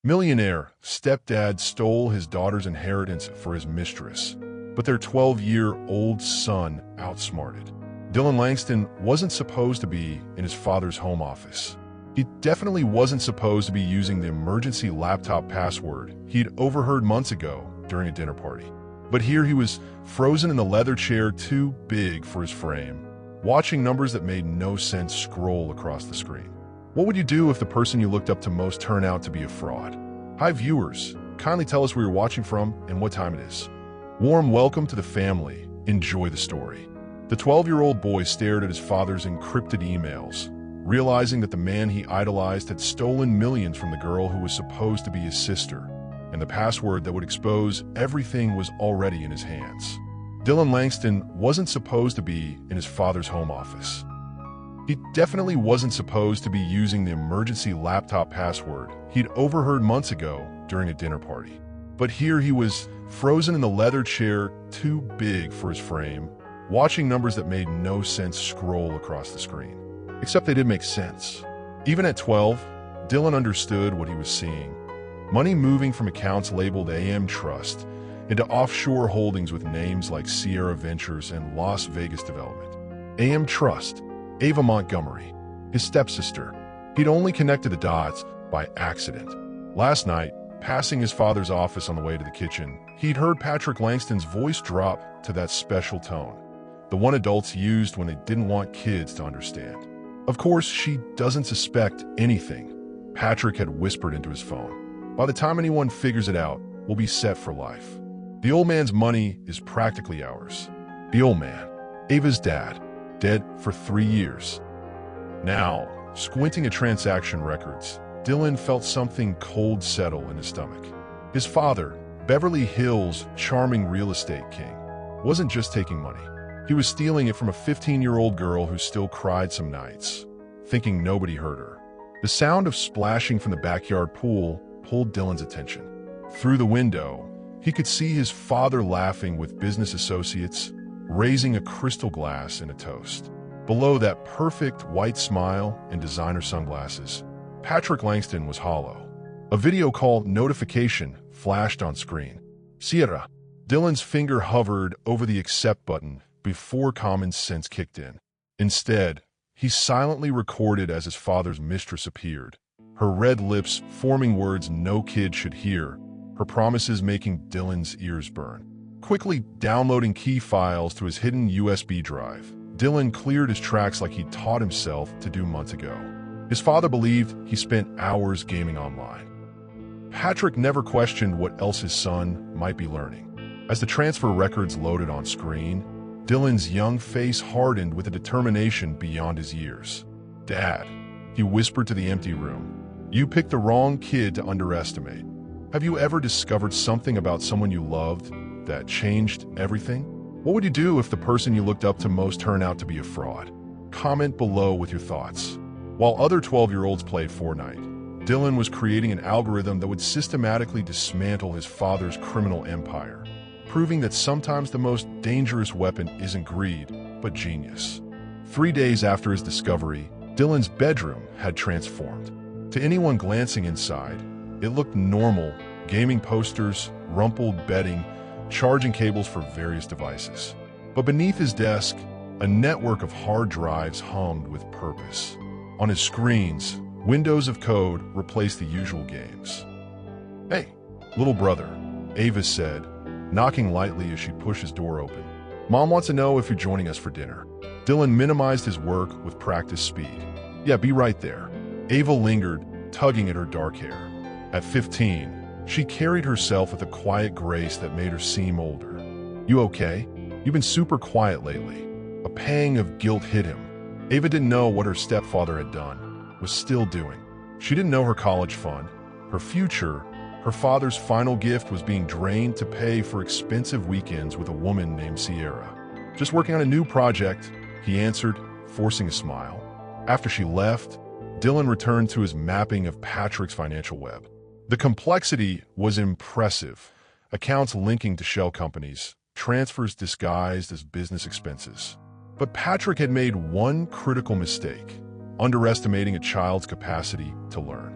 Millionaire stepdad stole his daughter's inheritance for his mistress, but their 12-year-old son outsmarted. Dylan Langston wasn't supposed to be in his father's home office. He definitely wasn't supposed to be using the emergency laptop password he'd overheard months ago during a dinner party. But here he was, frozen in the leather chair too big for his frame, watching numbers that made no sense scroll across the screen. What would you do if the person you looked up to most turned out to be a fraud? Hi viewers, kindly tell us where you're watching from and what time it is. Warm welcome to the family. Enjoy the story. The 12-year-old boy stared at his father's encrypted emails, realizing that the man he idolized had stolen millions from the girl who was supposed to be his sister, and the password that would expose everything was already in his hands. Dylan Langston wasn't supposed to be in his father's home office. He definitely wasn't supposed to be using the emergency laptop password he'd overheard months ago during a dinner party. But here he was, frozen in the leather chair too big for his frame, watching numbers that made no sense scroll across the screen. Except they did make sense. Even at 12, Dylan understood what he was seeing. Money moving from accounts labeled AM Trust into offshore holdings with names like Sierra Ventures and Las Vegas Development. AM Trust, Ava Montgomery, his stepsister. He'd only connected the dots by accident. Last night, passing his father's office on the way to the kitchen, he'd heard Patrick Langston's voice drop to that special tone, the one adults used when they didn't want kids to understand. Of course, she doesn't suspect anything, Patrick had whispered into his phone. By the time anyone figures it out, we'll be set for life. The old man's money is practically ours. The old man, Ava's dad, dead for 3 years. Now, squinting at transaction records, Dylan felt something cold settle in his stomach. His father, Beverly Hills' charming real estate king, wasn't just taking money. He was stealing it from a 15-year-old girl who still cried some nights, thinking nobody heard her. The sound of splashing from the backyard pool pulled Dylan's attention. Through the window, he could see his father laughing with business associates, raising a crystal glass in a toast. Below that perfect white smile and designer sunglasses, Patrick Langston was hollow. A video call notification flashed on screen. Sierra. Dylan's finger hovered over the accept button before common sense kicked in. Instead, he silently recorded as his father's mistress appeared, her red lips forming words no kid should hear, her promises making Dylan's ears burn. Quickly downloading key files to his hidden USB drive, Dylan cleared his tracks like he taught himself to do months ago. His father believed he spent hours gaming online. Patrick never questioned what else his son might be learning. As the transfer records loaded on screen, Dylan's young face hardened with a determination beyond his years. "Dad," he whispered to the empty room, "you picked the wrong kid to underestimate. Have you ever discovered something about someone you loved that changed everything? What would you do if the person you looked up to most turned out to be a fraud?" Comment below with your thoughts. While other 12-year-olds played Fortnite, Dylan was creating an algorithm that would systematically dismantle his father's criminal empire, proving that sometimes the most dangerous weapon isn't greed, but genius. 3 days after his discovery, Dylan's bedroom had transformed. To anyone glancing inside, it looked normal: gaming posters, rumpled bedding, charging cables for various devices. But beneath his desk, a network of hard drives hummed with purpose. On his screens, windows of code replaced the usual games. "Hey, little brother," Ava said, knocking lightly as she pushed his door open. "Mom wants to know if you're joining us for dinner." Dylan minimized his work with practice speed. "Yeah, be right there." Ava lingered, tugging at her dark hair. At 15, she carried herself with a quiet grace that made her seem older. "You okay? You've been super quiet lately." A pang of guilt hit him. Ava didn't know what her stepfather had done, was still doing. She didn't know her college fund, her future. Her father's final gift was being drained to pay for expensive weekends with a woman named Sierra. "Just working on a new project," he answered, forcing a smile. After she left, Dylan returned to his mapping of Patrick's financial web. The complexity was impressive. Accounts linking to shell companies, transfers disguised as business expenses. But Patrick had made one critical mistake: underestimating a child's capacity to learn.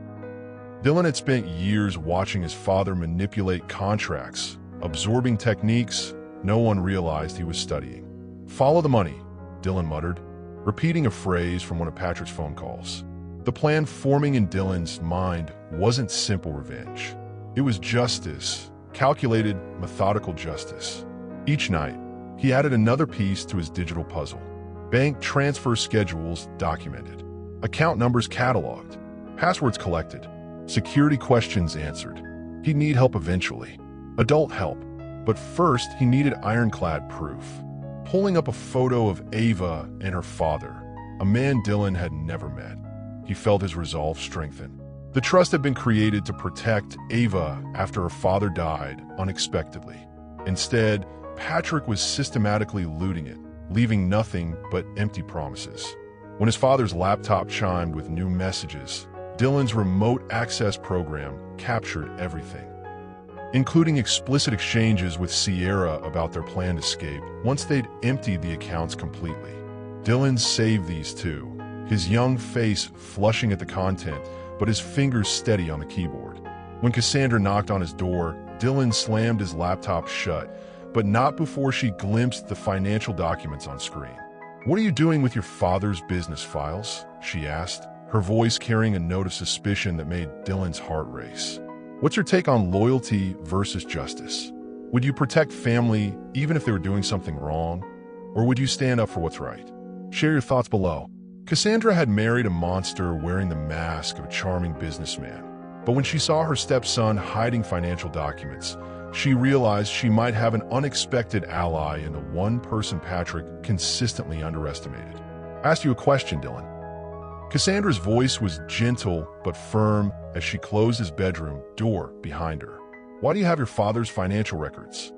Dylan had spent years watching his father manipulate contracts, absorbing techniques no one realized he was studying. "Follow the money," Dylan muttered, repeating a phrase from one of Patrick's phone calls. The plan forming in Dylan's mind wasn't simple revenge. It was justice, calculated, methodical justice. Each night, he added another piece to his digital puzzle. Bank transfer schedules documented, account numbers cataloged, passwords collected, security questions answered. He'd need help eventually, adult help, but first he needed ironclad proof. Pulling up a photo of Ava and her father, a man Dylan had never met, he felt his resolve strengthen. The trust had been created to protect Ava after her father died unexpectedly. Instead, Patrick was systematically looting it, leaving nothing but empty promises. When his father's laptop chimed with new messages, Dylan's remote access program captured everything, including explicit exchanges with Sierra about their planned escape once they'd emptied the accounts completely. Dylan saved these too, his young face flushing at the content, but his fingers steady on the keyboard. When Cassandra knocked on his door, Dylan slammed his laptop shut, but not before she glimpsed the financial documents on screen. "What are you doing with your father's business files?" she asked, her voice carrying a note of suspicion that made Dylan's heart race. "What's your take on loyalty versus justice? Would you protect family even if they were doing something wrong? Or would you stand up for what's right? Share your thoughts below." Cassandra had married a monster wearing the mask of a charming businessman. But when she saw her stepson hiding financial documents, she realized she might have an unexpected ally in the one person Patrick consistently underestimated. "Ask you a question, Dylan." Cassandra's voice was gentle but firm as she closed his bedroom door behind her. "Why do you have your father's financial records?"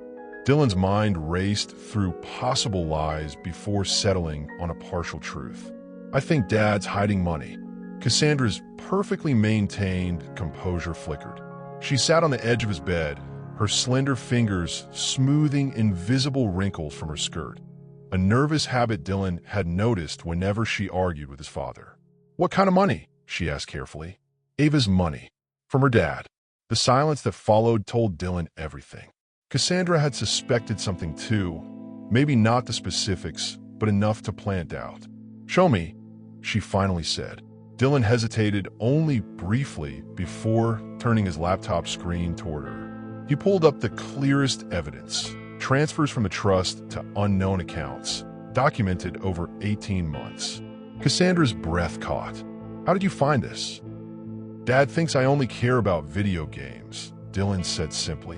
Dylan's mind raced through possible lies before settling on a partial truth. "I think Dad's hiding money." Cassandra's perfectly maintained composure flickered. She sat on the edge of his bed, her slender fingers smoothing invisible wrinkles from her skirt, a nervous habit Dylan had noticed whenever she argued with his father. "What kind of money?" she asked carefully. "Ava's money. From her dad." The silence that followed told Dylan everything. Cassandra had suspected something too, maybe not the specifics, but enough to plant doubt. "Show me," she finally said. Dylan hesitated only briefly before turning his laptop screen toward her. He pulled up the clearest evidence, transfers from the trust to unknown accounts, documented over 18 months. Cassandra's breath caught. "How did you find this?" "Dad thinks I only care about video games," Dylan said simply.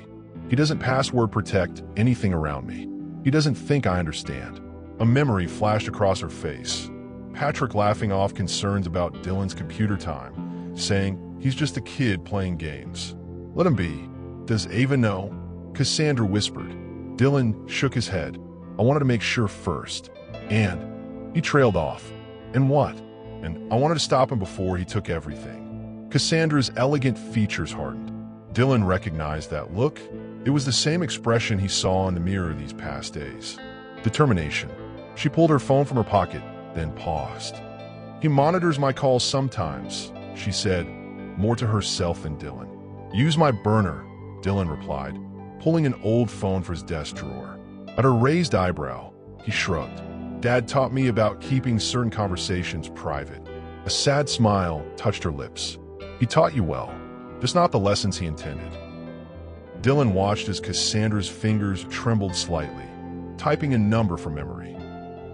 "He doesn't password protect anything around me. He doesn't think I understand." A memory flashed across her face. Patrick laughing off concerns about Dylan's computer time, saying he's just a kid playing games. "Let him be. Does Ava know?" Cassandra whispered. Dylan shook his head. "I wanted to make sure first." And he trailed off. "And what?" "And I wanted to stop him before he took everything." Cassandra's elegant features hardened. Dylan recognized that look. It was the same expression he saw in the mirror these past days. Determination. She pulled her phone from her pocket, then paused. "He monitors my calls sometimes," she said, more to herself than Dylan. "Use my burner," Dylan replied, pulling an old phone from his desk drawer. At her raised eyebrow, he shrugged. "Dad taught me about keeping certain conversations private." A sad smile touched her lips. "He taught you well, just not the lessons he intended." Dylan watched as Cassandra's fingers trembled slightly, typing a number from memory.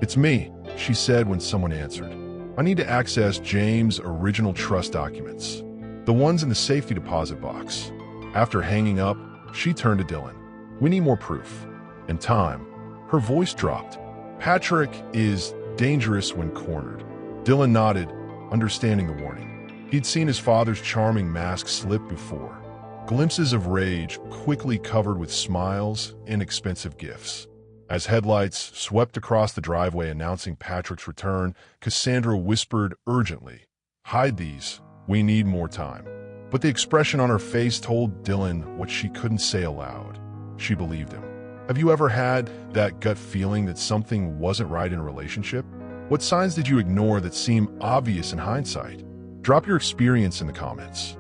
"It's me," she said when someone answered. "I need to access James' original trust documents, the ones in the safety deposit box." After hanging up, she turned to Dylan. "We need more proof. And time." Her voice dropped. "Patrick is dangerous when cornered." Dylan nodded, understanding the warning. He'd seen his father's charming mask slip before. Glimpses of rage quickly covered with smiles and expensive gifts. As headlights swept across the driveway announcing Patrick's return, Cassandra whispered urgently, "Hide these. We need more time." But the expression on her face told Dylan what she couldn't say aloud. She believed him. Have you ever had that gut feeling that something wasn't right in a relationship? What signs did you ignore that seem obvious in hindsight? Drop your experience in the comments.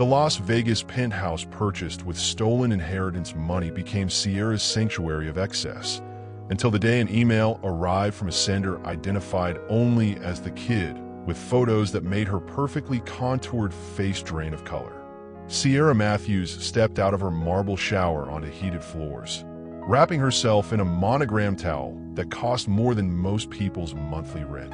The Las Vegas penthouse purchased with stolen inheritance money became Sierra's sanctuary of excess, until the day an email arrived from a sender identified only as the kid, with photos that made her perfectly contoured face drain of color. Sierra Matthews stepped out of her marble shower onto heated floors, wrapping herself in a monogram towel that cost more than most people's monthly rent.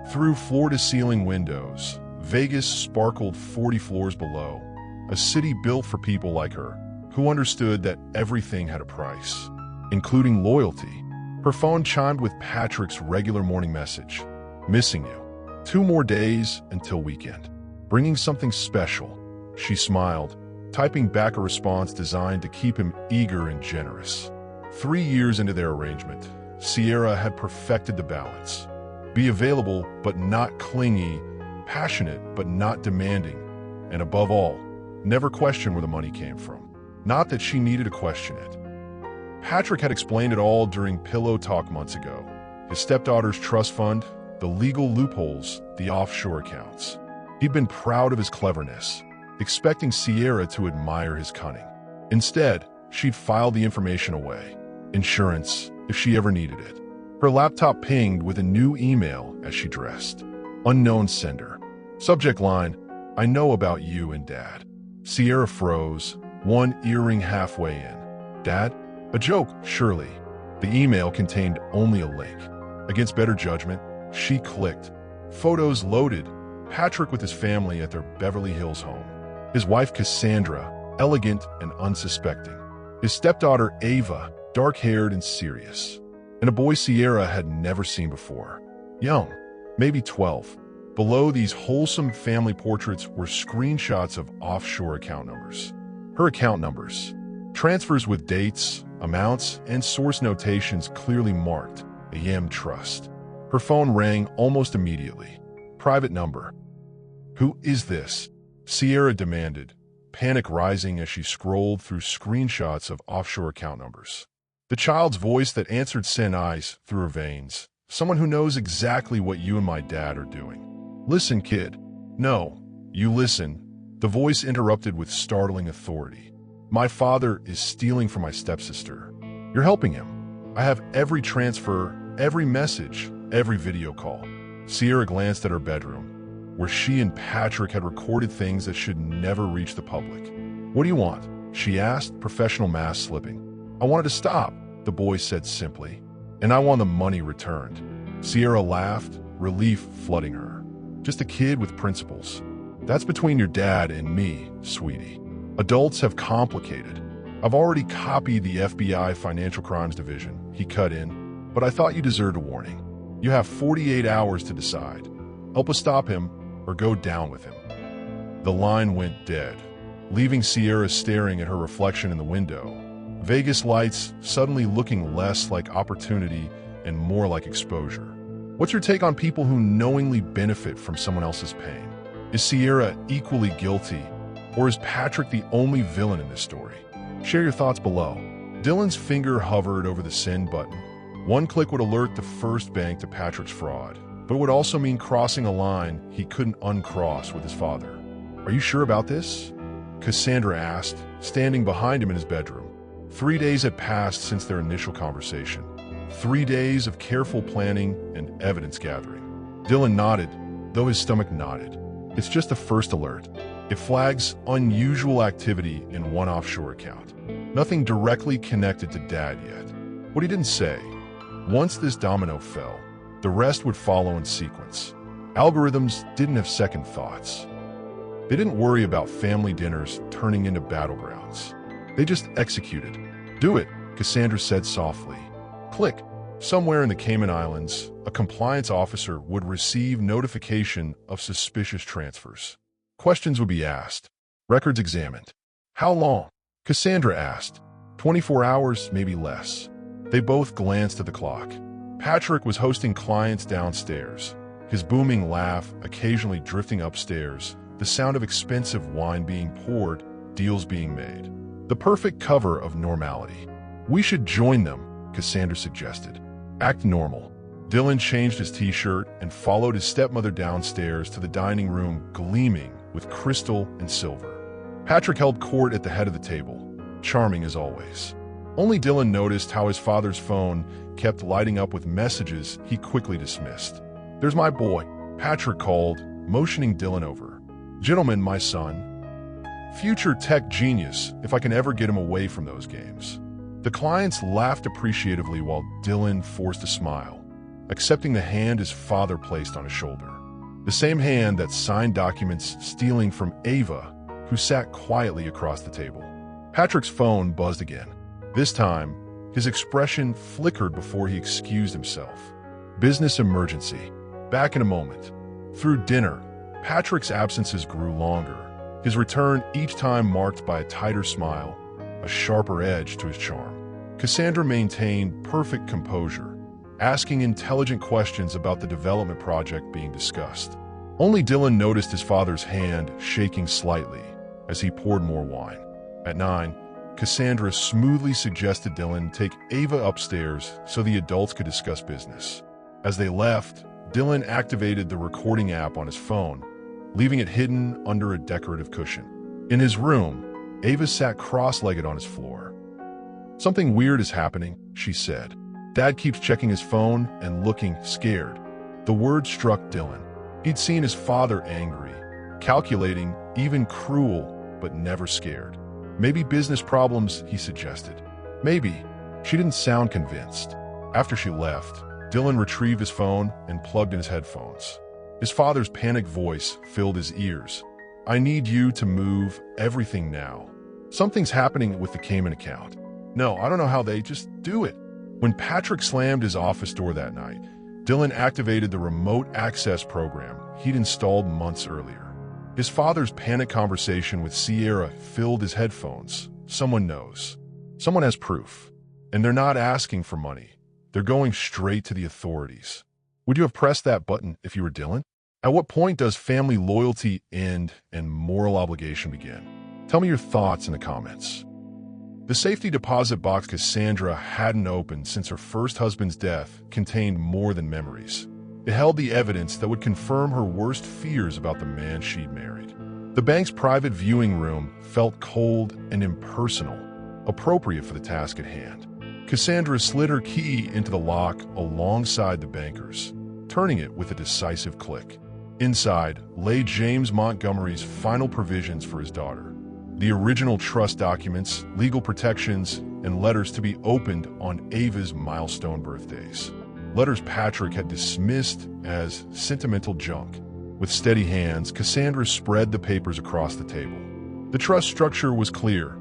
Through floor-to-ceiling windows, Vegas sparkled 40 floors below, a city built for people like her, who understood that everything had a price, including loyalty. Her phone chimed with Patrick's regular morning message, "Missing you. 2 more days until weekend. Bringing something special." She smiled, typing back a response designed to keep him eager and generous. 3 years into their arrangement, Sierra had perfected the balance. Be available but not clingy, passionate but not demanding, and above all, never question where the money came from. Not that she needed to question it. Patrick had explained it all during Pillow Talk months ago. His stepdaughter's trust fund, the legal loopholes, the offshore accounts. He'd been proud of his cleverness, expecting Sierra to admire his cunning. Instead, she'd filed the information away. Insurance, if she ever needed it. Her laptop pinged with a new email as she dressed. Unknown sender. Subject line, "I know about you and Dad." Sierra froze, one earring halfway in. "Dad? A joke, surely." The email contained only a link. Against better judgment, she clicked. Photos loaded. Patrick with his family at their Beverly Hills home. His wife Cassandra, elegant and unsuspecting. His stepdaughter Ava, dark-haired and serious. And a boy Sierra had never seen before. Young, maybe 12. Below these wholesome family portraits were screenshots of offshore account numbers. Her account numbers. Transfers with dates, amounts, and source notations clearly marked, a Yam Trust. Her phone rang almost immediately. Private number. "Who is this?" Sierra demanded, panic rising as she scrolled through screenshots of offshore account numbers. The child's voice that answered sent ice through her veins. "Someone who knows exactly what you and my dad are doing." "Listen, kid." "No, you listen." The voice interrupted with startling authority. "My father is stealing from my stepsister. You're helping him. I have every transfer, every message, every video call." Sierra glanced at her bedroom, where she and Patrick had recorded things that should never reach the public. "What do you want?" she asked, professional mask slipping. "I wanted to stop," the boy said simply. "And I want the money returned." Sierra laughed, relief flooding her. "Just a kid with principles. That's between your dad and me, sweetie. Adults have complicated. I've already copied the FBI Financial Crimes Division," he cut in, "but I thought you deserved a warning. You have 48 hours to decide. Help us stop him or go down with him." The line went dead, leaving Sierra staring at her reflection in the window. Vegas lights suddenly looking less like opportunity and more like exposure. What's your take on people who knowingly benefit from someone else's pain? Is Sierra equally guilty, or is Patrick the only villain in this story? Share your thoughts below. Dylan's finger hovered over the send button. One click would alert the first bank to Patrick's fraud, but it would also mean crossing a line he couldn't uncross with his father. "Are you sure about this?" Cassandra asked, standing behind him in his bedroom. 3 days had passed since their initial conversation. 3 days of careful planning and evidence gathering. Dylan nodded, though his stomach knotted. "It's just the first alert. It flags unusual activity in one offshore account. Nothing directly connected to Dad yet." What he didn't say. Once this domino fell, the rest would follow in sequence. Algorithms didn't have second thoughts. They didn't worry about family dinners turning into battlegrounds. They just executed. "Do it," Cassandra said softly. Click. Somewhere in the Cayman Islands, a compliance officer would receive notification of suspicious transfers. Questions would be asked. Records examined. "How long?" Cassandra asked. 24 hours, maybe less. They both glanced at the clock. Patrick was hosting clients downstairs, his booming laugh occasionally drifting upstairs, the sound of expensive wine being poured, deals being made. The perfect cover of normality. "We should join them," Cassandra suggested. "Act normal." Dylan changed his t-shirt and followed his stepmother downstairs to the dining room gleaming with crystal and silver. Patrick held court at the head of the table, charming as always. Only Dylan noticed how his father's phone kept lighting up with messages he quickly dismissed. "There's my boy," Patrick called, motioning Dylan over. "Gentlemen, my son. Future tech genius, if I can ever get him away from those games." The clients laughed appreciatively while Dylan forced a smile, accepting the hand his father placed on his shoulder. The same hand that signed documents stealing from Ava, who sat quietly across the table. Patrick's phone buzzed again. This time, his expression flickered before he excused himself. "Business emergency. Back in a moment." Through dinner, Patrick's absences grew longer, his return each time marked by a tighter smile, a sharper edge to his charm. Cassandra maintained perfect composure, asking intelligent questions about the development project being discussed. Only Dylan noticed his father's hand shaking slightly as he poured more wine. At 9, Cassandra smoothly suggested Dylan take Ava upstairs so the adults could discuss business. As they left, Dylan activated the recording app on his phone, leaving it hidden under a decorative cushion. In his room, Ava sat cross-legged on his floor. "Something weird is happening," she said. "Dad keeps checking his phone and looking scared." The word struck Dylan. He'd seen his father angry, calculating, even cruel, but never scared. "Maybe business problems," he suggested. "Maybe." She didn't sound convinced. After she left, Dylan retrieved his phone and plugged in his headphones. His father's panicked voice filled his ears. "I need you to move everything now. Something's happening with the Cayman account." "No, I don't know how they just do it." When Patrick slammed his office door that night, Dylan activated the remote access program he'd installed months earlier. His father's panicked conversation with Sierra filled his headphones. Someone knows. Someone has proof. And they're not asking for money. They're going straight to the authorities. Would you have pressed that button if you were Dylan? At what point does family loyalty end and moral obligation begin? Tell me your thoughts in the comments. The safety deposit box Cassandra hadn't opened since her first husband's death contained more than memories. It held the evidence that would confirm her worst fears about the man she'd married. The bank's private viewing room felt cold and impersonal, appropriate for the task at hand. Cassandra slid her key into the lock alongside the banker's, turning it with a decisive click. Inside lay James Montgomery's final provisions for his daughter. The original trust documents, legal protections, and letters to be opened on Ava's milestone birthdays. Letters Patrick had dismissed as sentimental junk. With steady hands, Cassandra spread the papers across the table. The trust structure was clear.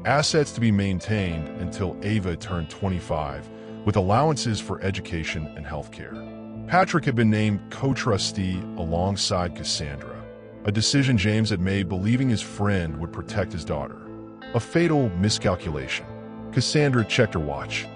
Assets to be maintained until Ava turned 25, with allowances for education and healthcare. Patrick had been named co-trustee alongside Cassandra, a decision James had made believing his friend would protect his daughter. A fatal miscalculation. Cassandra checked her watch.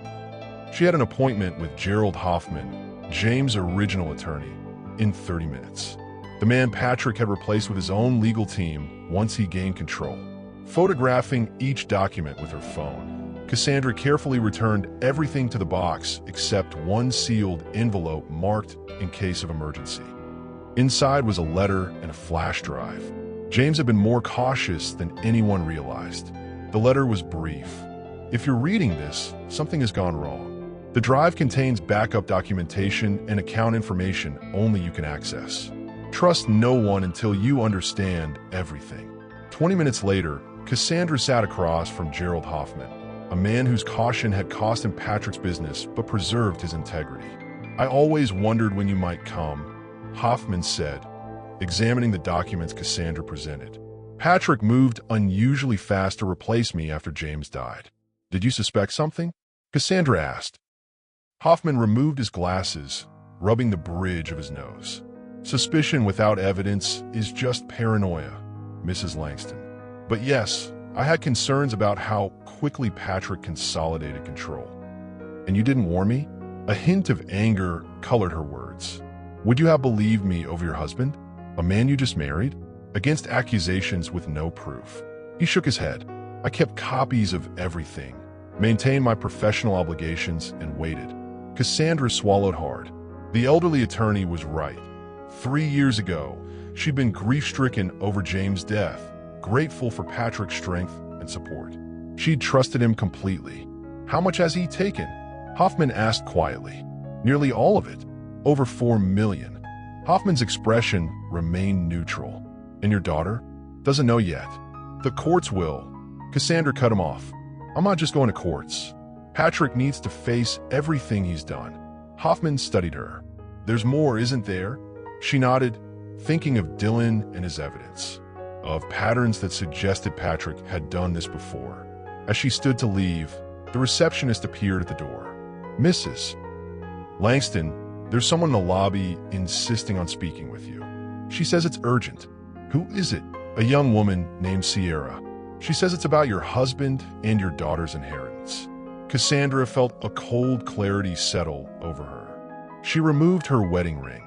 She had an appointment with Gerald Hoffman, James' original attorney, in 30 minutes. The man Patrick had replaced with his own legal team once he gained control. Photographing each document with her phone, Cassandra carefully returned everything to the box except one sealed envelope marked in case of emergency. Inside was a letter and a flash drive. James had been more cautious than anyone realized. The letter was brief. "If you're reading this, something has gone wrong. The drive contains backup documentation and account information only you can access. Trust no one until you understand everything." 20 minutes later, Cassandra sat across from Gerald Hoffman, a man whose caution had cost him Patrick's business but preserved his integrity. "I always wondered when you might come," Hoffman said, examining the documents Cassandra presented. "Patrick moved unusually fast to replace me after James died. Did you suspect something?" Cassandra asked. Hoffman removed his glasses, rubbing the bridge of his nose. "Suspicion without evidence is just paranoia, Mrs. Langston. But yes, I had concerns about how quickly Patrick consolidated control." "And you didn't warn me?" A hint of anger colored her words. "Would you have believed me over your husband, a man you just married, against accusations with no proof?" He shook his head. "I kept copies of everything, maintained my professional obligations, and waited." Cassandra swallowed hard. The elderly attorney was right. 3 years ago, she'd been grief-stricken over James' death, grateful for Patrick's strength and support. She'd trusted him completely. How much has he taken? Hoffman asked quietly. Nearly all of it. Over 4 million. Hoffman's expression remained neutral. And your daughter? Doesn't know yet. The courts will. Cassandra cut him off. I'm not just going to courts. Patrick needs to face everything he's done. Hoffman studied her. There's more, isn't there? She nodded, thinking of Dylan and his evidence, of patterns that suggested Patrick had done this before. As she stood to leave, the receptionist appeared at the door. Mrs. Langston, there's someone in the lobby insisting on speaking with you. She says it's urgent. Who is it? A young woman named Sierra. She says it's about your husband and your daughter's inheritance. Cassandra felt a cold clarity settle over her. She removed her wedding ring,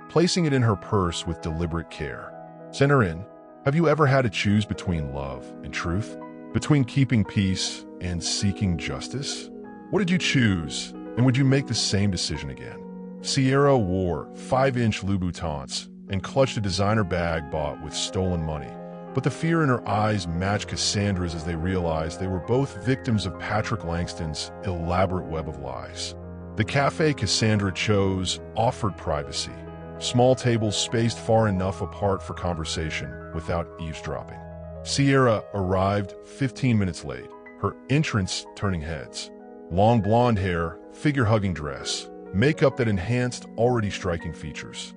placing it in her purse with deliberate care. Send her in. Have you ever had to choose between love and truth? Between keeping peace and seeking justice? What did you choose, and would you make the same decision again? Sierra wore 5-inch Louboutins and clutched a designer bag bought with stolen money. But the fear in her eyes matched Cassandra's as they realized they were both victims of Patrick Langston's elaborate web of lies. The cafe Cassandra chose offered privacy. Small tables spaced far enough apart for conversation without eavesdropping. Sierra arrived 15 minutes late, her entrance turning heads. Long blonde hair, figure-hugging dress, makeup that enhanced already striking features.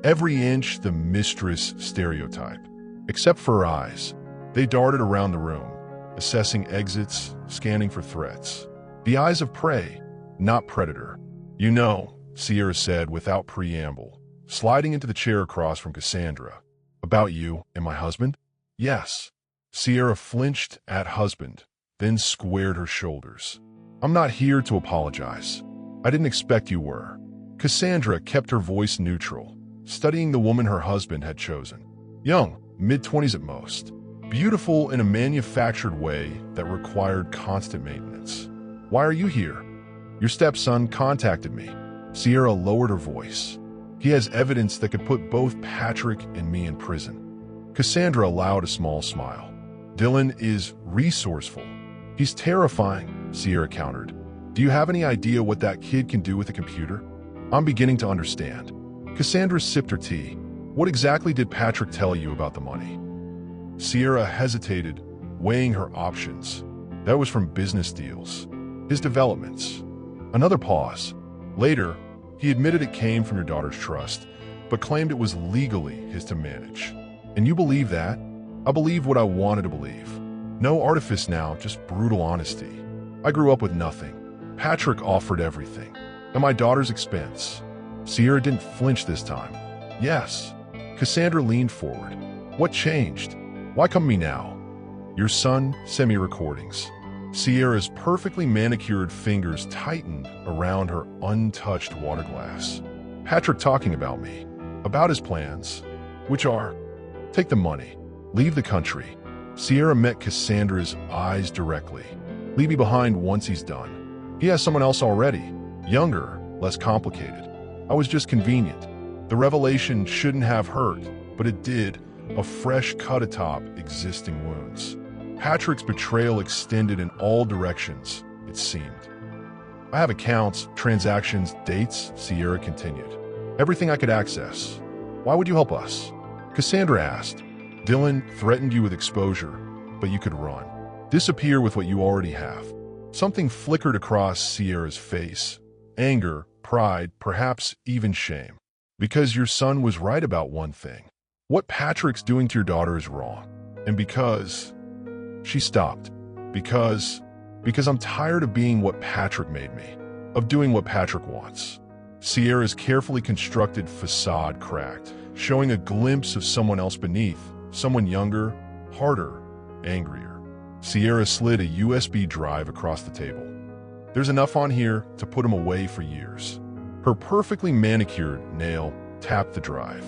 Every inch the mistress stereotype. Except for her eyes. They darted around the room, assessing exits, scanning for threats. The eyes of prey, not predator. You know, Sierra said without preamble, sliding into the chair across from Cassandra. About you and my husband? Yes. Sierra flinched at husband, then squared her shoulders. I'm not here to apologize. I didn't expect you were. Cassandra kept her voice neutral, studying the woman her husband had chosen. Young, mid-20s at most. Beautiful in a manufactured way that required constant maintenance. Why are you here? Your stepson contacted me. Sierra lowered her voice. He has evidence that could put both Patrick and me in prison. Cassandra allowed a small smile. Dylan is resourceful. He's terrifying, Sierra countered. Do you have any idea what that kid can do with a computer? I'm beginning to understand. Cassandra sipped her tea. What exactly did Patrick tell you about the money? Sierra hesitated, weighing her options. That was from business deals, his developments. Another pause. Later, he admitted it came from your daughter's trust, but claimed it was legally his to manage. And you believe that? I believe what I wanted to believe. No artifice now, just brutal honesty. I grew up with nothing. Patrick offered everything. At my daughter's expense. Sierra didn't flinch this time. Yes. Cassandra leaned forward. What changed? Why come to me now? Your son sent me recordings. Sierra's perfectly manicured fingers tightened around her untouched water glass. Patrick talking about me, about his plans, which are, take the money, leave the country. Sierra met Cassandra's eyes directly. Leave me behind once he's done. He has someone else already, younger, less complicated. I was just convenient. The revelation shouldn't have hurt, but it did, a fresh cut atop existing wounds. Patrick's betrayal extended in all directions, it seemed. I have accounts, transactions, dates, Sierra continued. Everything I could access. Why would you help us? Cassandra asked. Dylan threatened you with exposure, but you could run. Disappear with what you already have. Something flickered across Sierra's face. Anger, pride, perhaps even shame. Because your son was right about one thing. What Patrick's doing to your daughter is wrong. And because... She stopped. Because I'm tired of being what Patrick made me. Of doing what Patrick wants. Sierra's carefully constructed facade cracked, showing a glimpse of someone else beneath. Someone younger, harder, angrier. Sierra slid a USB drive across the table. There's enough on here to put him away for years. Her perfectly manicured nail tapped the drive.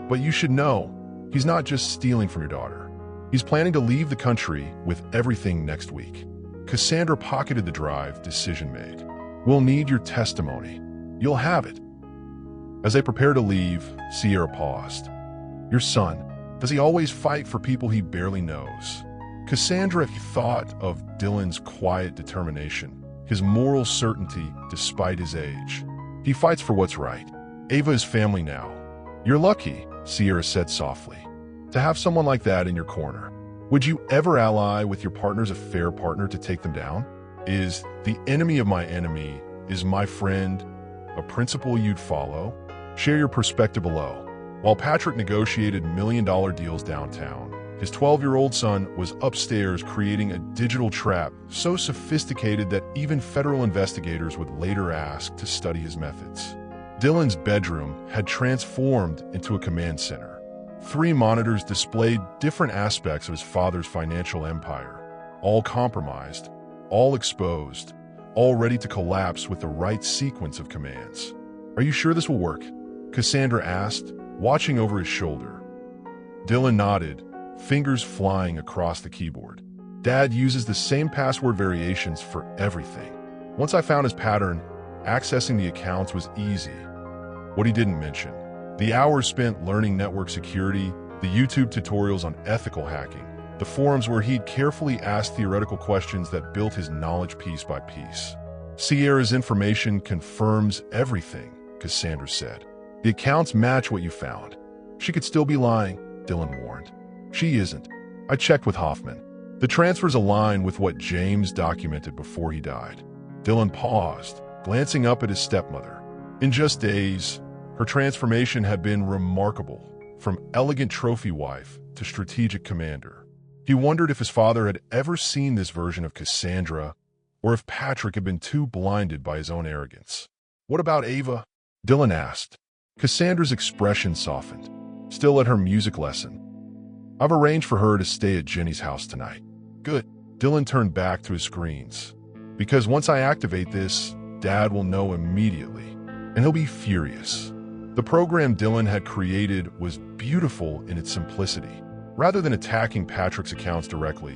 But you should know, he's not just stealing from your daughter. He's planning to leave the country with everything next week. Cassandra pocketed the drive, decision made. We'll need your testimony. You'll have it. As they prepare to leave, Sierra paused. Your son, Does he always fight for people he barely knows? Cassandra thought of Dylan's quiet determination, his moral certainty despite his age. He fights for what's right. Ava is family now. You're lucky, Sierra said softly, to have someone like that in your corner. Would you ever ally with your partner's a fair partner to take them down? Is the enemy of my enemy is my friend a principle you'd follow? Share your perspective below. While Patrick negotiated million-dollar deals downtown, his 12-year-old son was upstairs creating a digital trap so sophisticated that even federal investigators would later ask to study his methods. Dylan's bedroom had transformed into a command center. 3 monitors displayed different aspects of his father's financial empire, all compromised, all exposed, all ready to collapse with the right sequence of commands. Are you sure this will work? Cassandra asked, watching over his shoulder. Dylan nodded, fingers flying across the keyboard. Dad uses the same password variations for everything. Once I found his pattern, accessing the accounts was easy. What he didn't mention: the hours spent learning network security, the YouTube tutorials on ethical hacking, the forums where he'd carefully asked theoretical questions that built his knowledge piece by piece. Sierra's information confirms everything, Cassandra said. The accounts match what you found. She could still be lying, Dylan warned. She isn't. I checked with Hoffman. The transfers align with what James documented before he died. Dylan paused, glancing up at his stepmother. In just days, her transformation had been remarkable, from elegant trophy wife to strategic commander. He wondered if his father had ever seen this version of Cassandra, or if Patrick had been too blinded by his own arrogance. What about Ava? Dylan asked. Cassandra's expression softened. Still at her music lesson. I've arranged for her to stay at Jenny's house tonight. Good. Dylan turned back to his screens. Because once I activate this, Dad will know immediately, and he'll be furious. The program Dylan had created was beautiful in its simplicity. Rather than attacking Patrick's accounts directly,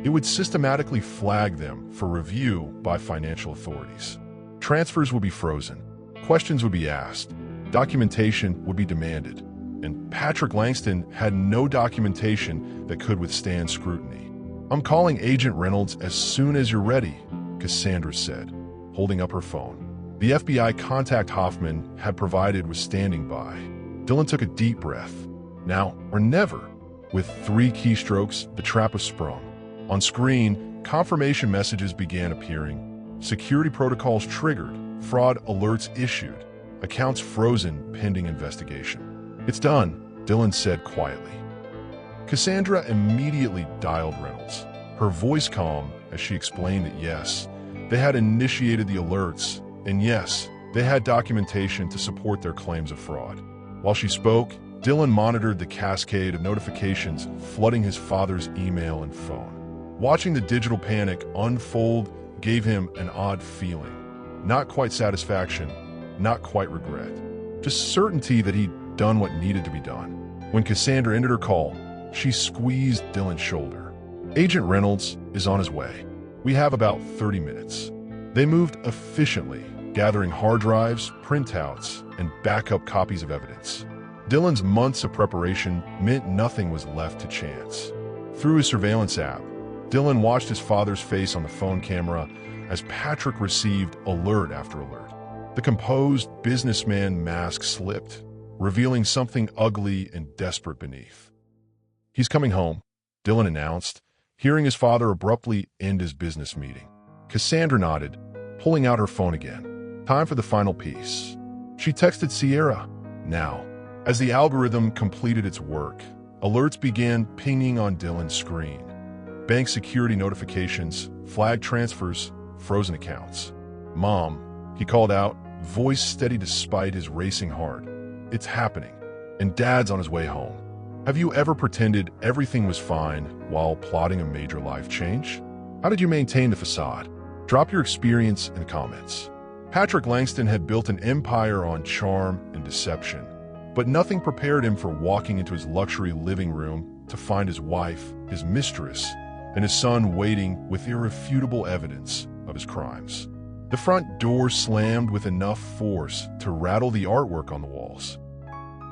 it would systematically flag them for review by financial authorities. Transfers would be frozen, questions would be asked, documentation would be demanded, and Patrick Langston had no documentation that could withstand scrutiny. I'm calling Agent Reynolds as soon as you're ready, Cassandra said, holding up her phone. The FBI contact Hoffman had provided was standing by. Dylan took a deep breath. Now or never. With 3 keystrokes, the trap was sprung. On screen, confirmation messages began appearing. Security protocols triggered, fraud alerts issued, accounts frozen pending investigation. It's done, Dylan said quietly. Cassandra immediately dialed Reynolds, her voice calm as she explained that yes, they had initiated the alerts, and yes, they had documentation to support their claims of fraud. While she spoke, Dylan monitored the cascade of notifications flooding his father's email and phone. Watching the digital panic unfold gave him an odd feeling. Not quite satisfaction, not quite regret. Just certainty that he'd done what needed to be done. When Cassandra ended her call, she squeezed Dylan's shoulder. Agent Reynolds is on his way. We have about 30 minutes. They moved efficiently, gathering hard drives, printouts, and backup copies of evidence. Dylan's months of preparation meant nothing was left to chance. Through his surveillance app, Dylan watched his father's face on the phone camera as Patrick received alert after alert. The composed businessman mask slipped, revealing something ugly and desperate beneath. He's coming home, Dylan announced, hearing his father abruptly end his business meeting. Cassandra nodded, pulling out her phone again. Time for the final piece. She texted Sierra. Now. As the algorithm completed its work, alerts began pinging on Dylan's screen. Bank security notifications, flag transfers, frozen accounts. Mom, he called out, voice steady despite his racing heart. It's happening, and Dad's on his way home. Have you ever pretended everything was fine while plotting a major life change? How did you maintain the facade? Drop your experience in the comments. Patrick Langston had built an empire on charm and deception, but nothing prepared him for walking into his luxury living room to find his wife, his mistress, and his son waiting with irrefutable evidence of his crimes. The front door slammed with enough force to rattle the artwork on the walls.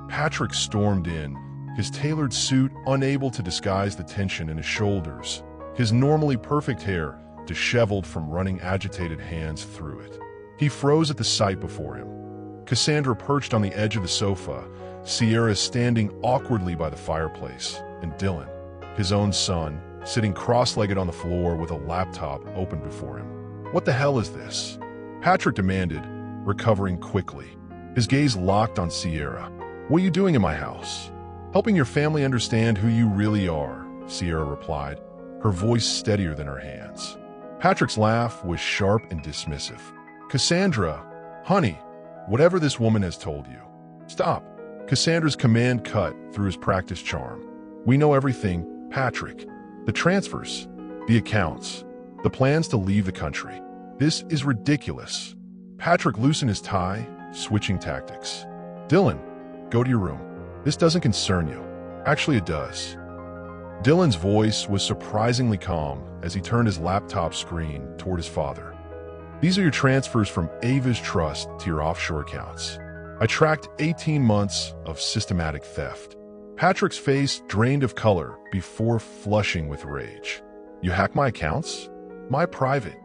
Patrick stormed in, his tailored suit unable to disguise the tension in his shoulders, his normally perfect hair disheveled from running agitated hands through it. He froze at the sight before him. Cassandra perched on the edge of the sofa, Sierra standing awkwardly by the fireplace, and Dylan, his own son, sitting cross-legged on the floor with a laptop open before him. "What the hell is this?" Patrick demanded, recovering quickly. His gaze locked on Sierra. "What are you doing in my house?" "Helping your family understand who you really are," Sierra replied, her voice steadier than her hands. Patrick's laugh was sharp and dismissive. "Cassandra, honey, whatever this woman has told you." "Stop." Cassandra's command cut through his practiced charm. "We know everything, Patrick. The transfers, the accounts, the plans to leave the country. This is ridiculous." Patrick loosened his tie, switching tactics. "Dylan, go to your room. This doesn't concern you." "Actually, it does." Dylan's voice was surprisingly calm as he turned his laptop screen toward his father. "These are your transfers from Ava's trust to your offshore accounts. I tracked 18 months of systematic theft." Patrick's face drained of color before flushing with rage. "You hacked my accounts? My private."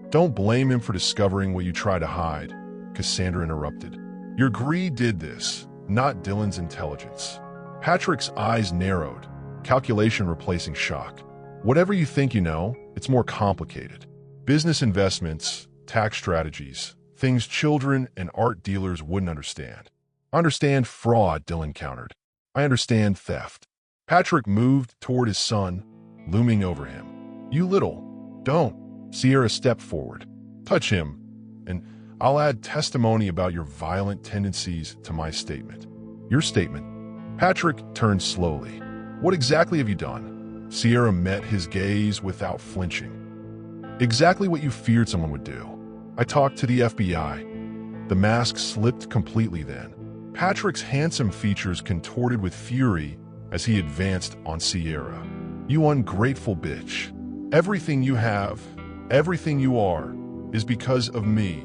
"Don't blame him for discovering what you try to hide," Cassandra interrupted. "Your greed did this, not Dylan's intelligence." Patrick's eyes narrowed, calculation replacing shock. "Whatever you think you know, it's more complicated. Business investments, tax strategies, things children and art dealers wouldn't understand." "I understand fraud," Dylan countered. "I understand theft." Patrick moved toward his son, looming over him. "You little, don't." Sierra stepped forward. "Touch him, and I'll add testimony about your violent tendencies to my statement." "Your statement?" Patrick turned slowly. "What exactly have you done?" Sierra met his gaze without flinching. "Exactly what you feared someone would do. I talked to the FBI." The mask slipped completely then. Patrick's handsome features contorted with fury as he advanced on Sierra. "You ungrateful bitch. Everything you have, everything you are, is because of me."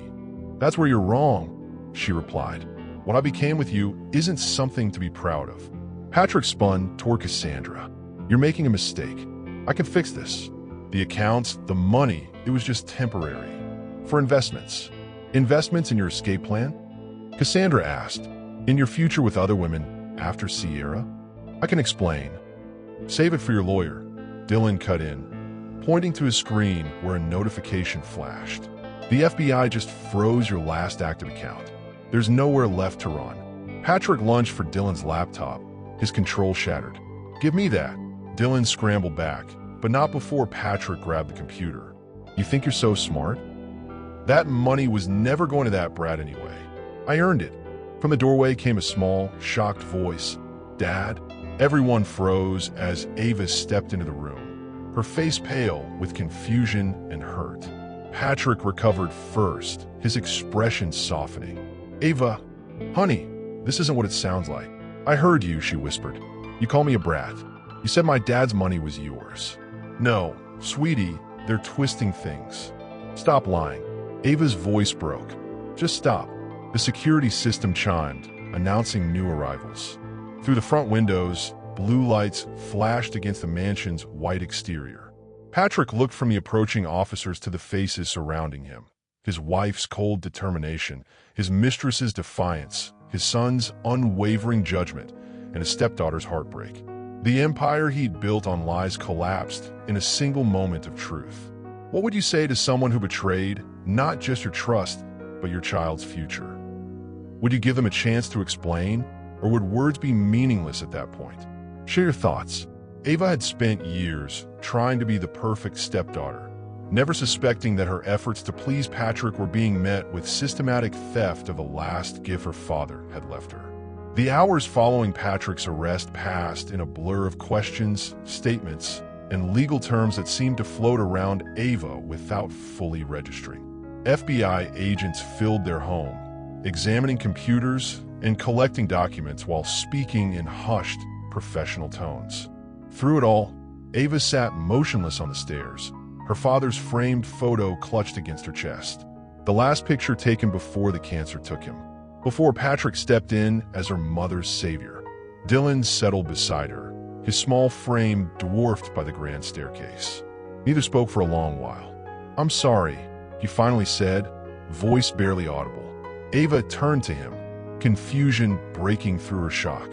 "That's where you're wrong," she replied. "What I became with you isn't something to be proud of." Patrick spun toward Cassandra. "You're making a mistake. I can fix this. The accounts, the money, it was just temporary. For investments." "Investments in your escape plan?" Cassandra asked. "In your future with other women after Sierra?" "I can explain." "Save it for your lawyer," Dylan cut in, pointing to his screen where a notification flashed. "The FBI just froze your last active account. There's nowhere left to run." Patrick lunged for Dylan's laptop, his control shattered. "Give me that." Dylan scrambled back, but not before Patrick grabbed the computer. "You think you're so smart? That money was never going to that brat anyway. I earned it." From the doorway came a small, shocked voice. "Dad?" Everyone froze as Ava stepped into the room, her face pale with confusion and hurt. Patrick recovered first, his expression softening. "Ava, honey, this isn't what it sounds like." "I heard you," she whispered. "You call me a brat. You said my dad's money was yours." "No, sweetie, they're twisting things. Stop lying." Ava's voice broke. "Just stop." The security system chimed, announcing new arrivals. Through the front windows, blue lights flashed against the mansion's white exterior. Patrick looked from the approaching officers to the faces surrounding him. His wife's cold determination, his mistress's defiance, his son's unwavering judgment, and his stepdaughter's heartbreak. The empire he'd built on lies collapsed in a single moment of truth. What would you say to someone who betrayed not just your trust, but your child's future? Would you give them a chance to explain, or would words be meaningless at that point? Share your thoughts. Ava had spent years trying to be the perfect stepdaughter, never suspecting that her efforts to please Patrick were being met with systematic theft of the last gift her father had left her. The hours following Patrick's arrest passed in a blur of questions, statements, and legal terms that seemed to float around Ava without fully registering. FBI agents filled their home, examining computers and collecting documents while speaking in hushed, professional tones. Through it all, Ava sat motionless on the stairs, her father's framed photo clutched against her chest. The last picture taken before the cancer took him, before Patrick stepped in as her mother's savior. Dylan settled beside her, his small frame dwarfed by the grand staircase. Neither spoke for a long while. "I'm sorry," he finally said, voice barely audible. Ava turned to him, confusion breaking through her shock.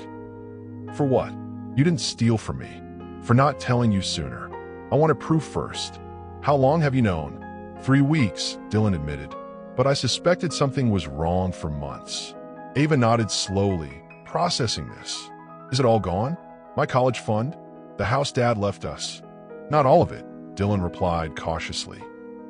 "For what? You didn't steal from me. For not telling you sooner. I wanted proof first. How long have you known?" 3 weeks, Dylan admitted, but I suspected something was wrong for months. Ava nodded slowly, processing this. "Is it all gone? My college fund? The house Dad left us?" "Not all of it," Dylan replied cautiously.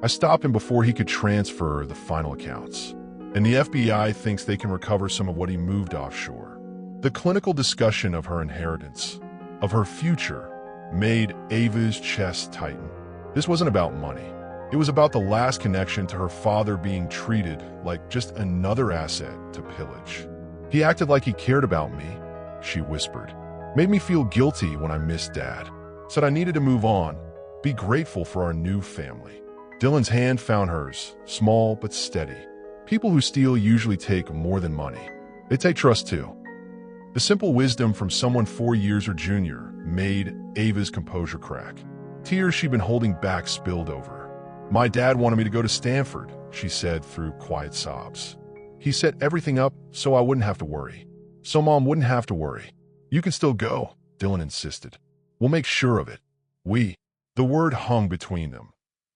"I stopped him before he could transfer the final accounts. And the FBI thinks they can recover some of what he moved offshore." The clinical discussion of her inheritance, of her future, made Ava's chest tighten. This wasn't about money. It was about the last connection to her father being treated like just another asset to pillage. "He acted like he cared about me," she whispered. "Made me feel guilty when I missed Dad. Said I needed to move on, be grateful for our new family." Dylan's hand found hers, small but steady. People who steal usually take more than money. They take trust too. The simple wisdom from someone 4 years her junior made Ava's composure crack. Tears she'd been holding back spilled over. "My dad wanted me to go to Stanford," she said through quiet sobs. "He set everything up so I wouldn't have to worry. So Mom wouldn't have to worry." "You can still go," Dylan insisted. "We'll make sure of it." "We." The word hung between them.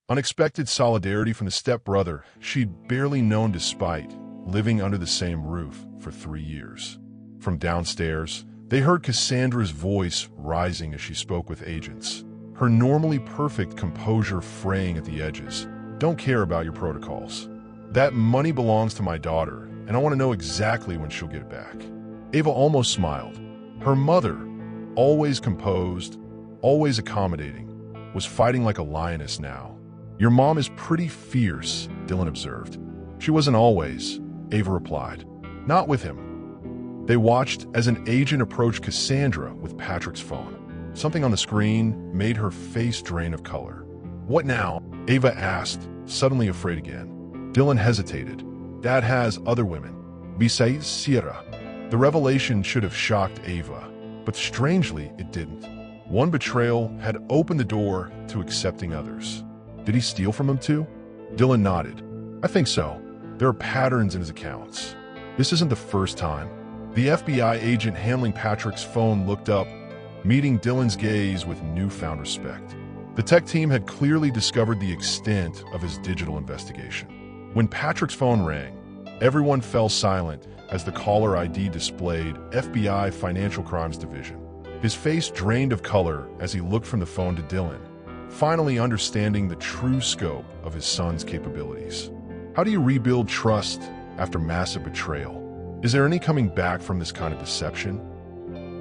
Unexpected solidarity from the stepbrother she'd barely known despite living under the same roof for 3 years. From downstairs, they heard Cassandra's voice rising as she spoke with agents, her normally perfect composure fraying at the edges. "Don't care about your protocols. That money belongs to my daughter, and I want to know exactly when she'll get it back." Ava almost smiled. Her mother, always composed, always accommodating, was fighting like a lioness now. "Your mom is pretty fierce," Dylan observed. "She wasn't always," Ava replied. "Not with him." They watched as an agent approached Cassandra with Patrick's phone. Something on the screen made her face drain of color. "What now?" Ava asked, suddenly afraid again. Dylan hesitated. "Dad has other women. Besides Sierra." The revelation should have shocked Ava, but strangely it didn't. One betrayal had opened the door to accepting others. "Did he steal from him too?" Dylan nodded. "I think so. There are patterns in his accounts. This isn't the first time." The FBI agent handling Patrick's phone looked up, meeting Dylan's gaze with newfound respect. The tech team had clearly discovered the extent of his digital investigation. When Patrick's phone rang, everyone fell silent as the caller ID displayed FBI Financial Crimes Division. His face drained of color as he looked from the phone to Dylan, finally understanding the true scope of his son's capabilities. How do you rebuild trust after massive betrayal? Is there any coming back from this kind of deception?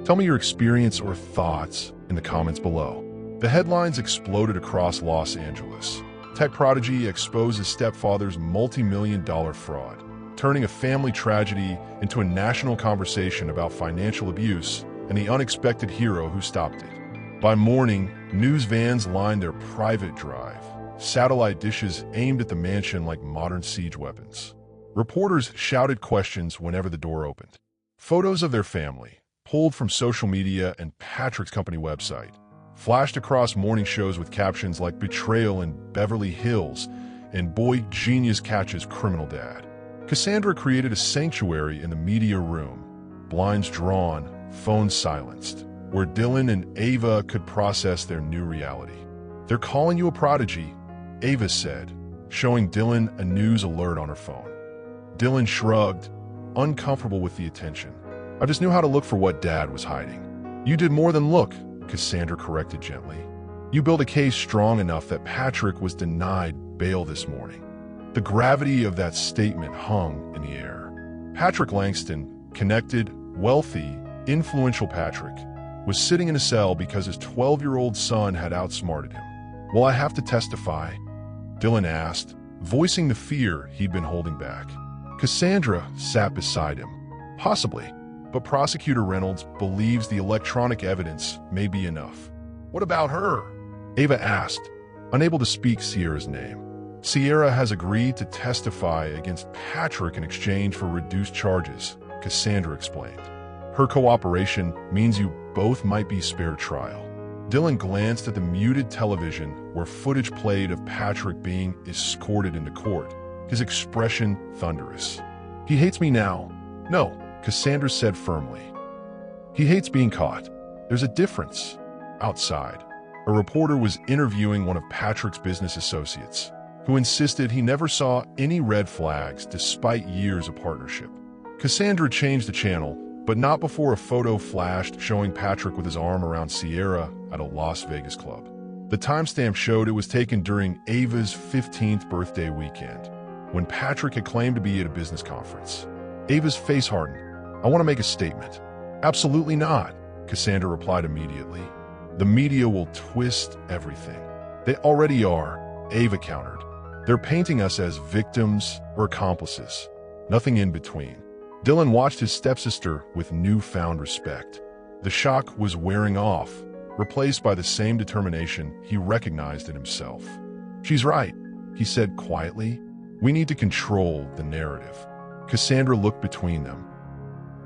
Tell me your experience or thoughts in the comments below. The headlines exploded across Los Angeles. Tech prodigy exposes stepfather's multi-million-dollar fraud, turning a family tragedy into a national conversation about financial abuse and the unexpected hero who stopped it. By morning, news vans lined their private drive, satellite dishes aimed at the mansion like modern siege weapons. Reporters shouted questions whenever the door opened. Photos of their family, pulled from social media and Patrick's company website, flashed across morning shows with captions like "Betrayal in Beverly Hills" and "Boy Genius Catches Criminal Dad." Cassandra created a sanctuary in the media room, blinds drawn, phones silenced, where Dylan and Ava could process their new reality. "They're calling you a prodigy," Ava said, showing Dylan a news alert on her phone. Dylan shrugged, uncomfortable with the attention. "I just knew how to look for what Dad was hiding." "You did more than look," Cassandra corrected gently. "You built a case strong enough that Patrick was denied bail this morning." The gravity of that statement hung in the air. Patrick Langston, connected, wealthy, influential Patrick, was sitting in a cell because his 12-year-old son had outsmarted him. "Will I have to testify?" Dylan asked, voicing the fear he'd been holding back. Cassandra sat beside him. "Possibly, but Prosecutor Reynolds believes the electronic evidence may be enough." "What about her?" Ava asked, unable to speak Sierra's name. "Sierra has agreed to testify against Patrick in exchange for reduced charges," Cassandra explained. Her cooperation means you both might be spared trial. Dylan glanced at the muted television where footage played of Patrick being escorted into court, his expression thunderous. He hates me now. No, Cassandra said firmly. He hates being caught. There's a difference. Outside, a reporter was interviewing one of Patrick's business associates, who insisted he never saw any red flags despite years of partnership. Cassandra changed the channel, but not before a photo flashed showing Patrick with his arm around Sierra at a Las Vegas club. The timestamp showed it was taken during Ava's 15th birthday weekend, when Patrick had claimed to be at a business conference. Ava's face hardened. I want to make a statement. Absolutely not, Cassandra replied immediately. The media will twist everything. They already are, Ava countered. They're painting us as victims or accomplices. Nothing in between. Dylan watched his stepsister with newfound respect. The shock was wearing off, replaced by the same determination he recognized in himself. She's right, he said quietly. We need to control the narrative. Cassandra looked between them.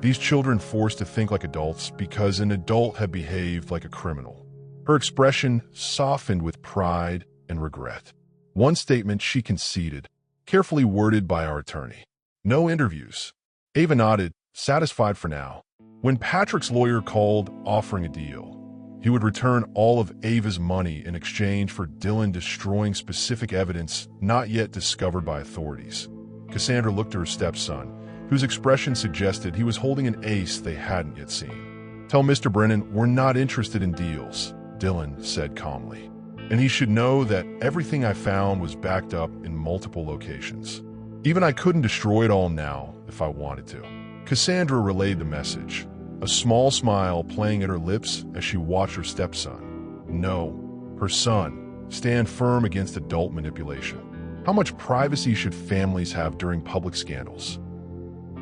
These children forced to think like adults because an adult had behaved like a criminal. Her expression softened with pride and regret. One statement she conceded, carefully worded by our attorney. No interviews. Ava nodded, satisfied for now. When Patrick's lawyer called offering a deal, he would return all of Ava's money in exchange for Dylan destroying specific evidence not yet discovered by authorities. Cassandra looked to her stepson, whose expression suggested he was holding an ace they hadn't yet seen. Tell Mr. Brennan we're not interested in deals, Dylan said calmly. And he should know that everything I found was backed up in multiple locations. Even I couldn't destroy it all now if I wanted to. Cassandra relayed the message, a small smile playing at her lips as she watched her stepson. No, her son, stand firm against adult manipulation. How much privacy should families have during public scandals?